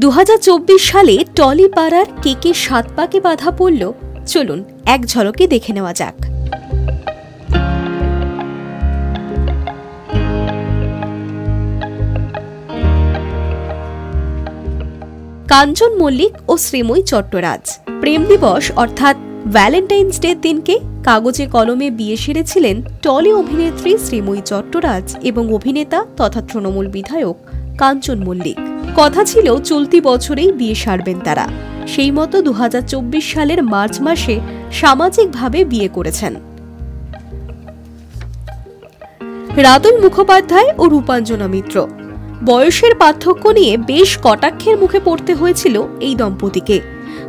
2024 সালে টলি পাড়ার কে সাত পাকে বাধা পড়ল, চলুন এক ঝলকে দেখে নেওয়া যাক। কাঞ্চন মল্লিক ও শ্রীময়ী চট্টরাজ প্রেম দিবস অর্থাৎ ভ্যালেন্টাইন্স ডে দিনকে কাগজে কলমে বিয়ে সেরেছিলেন টলি অভিনেত্রী শ্রীময়ী চট্টরাজ এবং অভিনেতা তথা তৃণমূল বিধায়ক কাঞ্চন মল্লিক। কথা ছিল চলতি বছরেই বিয়ে সারবেন তারা। সেই মতো 2024 সালের মার্চ মাসে সামাজিকভাবে বিয়ে করেছেন। রাতুল মুখোপাধ্যায় ও রূপাঞ্জনা মিত্র। বয়সের পার্থক্য নিয়ে বেশ কটাক্ষের মুখে পড়তে হয়েছিল এই দম্পতিকে,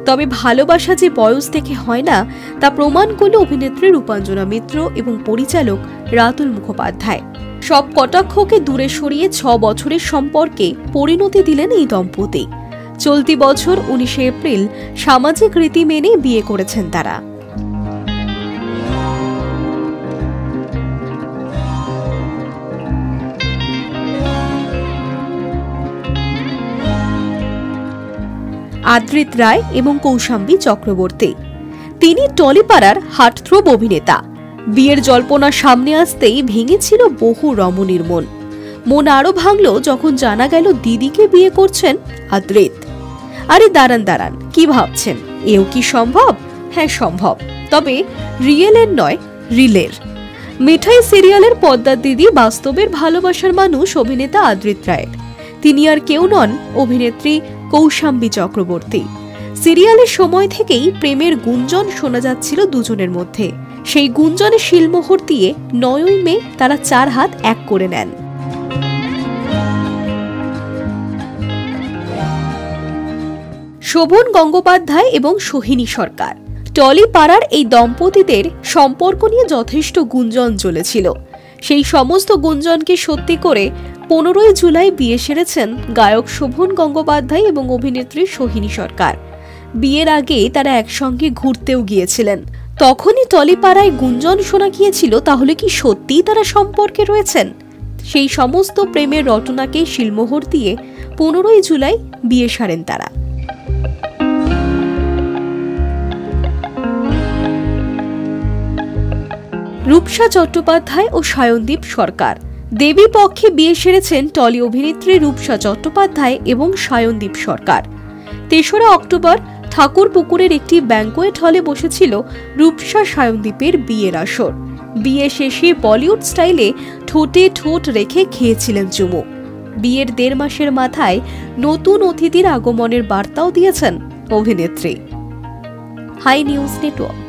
তবে ভালোবাসা যে বয়স থেকে হয় না তা প্রমাণ করল অভিনেত্রী রূপাঞ্জনা মিত্র এবং পরিচালক রাতুল মুখোপাধ্যায়। সব কটাক্ষকে দূরে সরিয়ে 6 বছরের সম্পর্কে পরিণতি দিলেন এই দম্পতি। চলতি বছর 19 এপ্রিল সামাজিক রীতি মেনে বিয়ে করেছেন তারা। আদ্রিত রায় এবং কৌশাম্বী চক্রবর্তী। তিনি টলিপাড়ার হার্টথ্রোব অভিনেতা। বিয়ের জল্পনা সামনে আসতেই ভেঙেছিল বহু রমণীর মন আরো ভাঙল যখন জানা গেল দিদিকে বিয়ে করছেন আদ্রিত। আরে দাঁড়ান, কি ভাবছেন? এও কি সম্ভব? হ্যাঁ সম্ভব, তবে রিয়েলের নয়, রিলের। মিঠাই সিরিয়ালের পদ্মার দিদি বাস্তবের ভালোবাসার মানুষ অভিনেতা আদ্রিত রায়ের। তিনি আর কেউ নন অভিনেত্রী কৌশাম্বী চক্রবর্তী। সিরিয়ালের সময় থেকেই প্রেমের গুঞ্জন শোনা যাচ্ছিল দুজনের মধ্যে। সেই গুঞ্জনে শিলমোহর দিয়ে 9ই মে তারা 4 হাত এক করে নেন। শোভন গঙ্গোপাধ্যায় এবং সোহিনী সরকার। টলি পাড়ার এই দম্পতিদের সম্পর্ক নিয়ে যথেষ্ট গুঞ্জন চলেছিল। সেই সমস্ত গুঞ্জনকে সত্যি করে 15ই জুলাই বিয়ে সেরেছেন গায়ক শোভন গঙ্গোপাধ্যায় এবং অভিনেত্রী সোহিনী সরকার। বিয়ের আগে তারা একসঙ্গে ঘুরতেও গিয়েছিলেন। তখনই টলিপাড়ায় গুঞ্জন শোনা গিয়েছিল, তাহলে কি সত্যিই তারা সম্পর্কে রয়েছেন? সেই সমস্ত প্রেমের রটনাকে শিলমোহর দিয়ে 15ই জুলাই বিয়ে সারেন তারা। রূপসা চট্টোপাধ্যায় ও সায়নদীপ সরকার। দেবী পক্ষে বিয়ে সেরেছেন টলি অভিনেত্রী রূপসা চট্টোপাধ্যায় এবং সায়নদীপ সরকার। 3রা অক্টোবর ঠাকুরপুকুরের একটি ব্যাংকোয়েট হলে বসেছিল রূপসা সায়নদীপের বিয়ের আসর। বিয়ে শেষে বলিউড স্টাইলে ঠোঁটে ঠোঁট রেখে খেয়েছিলেন চুমু। বিয়ের 1.5 মাসের মাথায় নতুন অতিথির আগমনের বার্তাও দিয়েছেন অভিনেত্রী। Hi news network.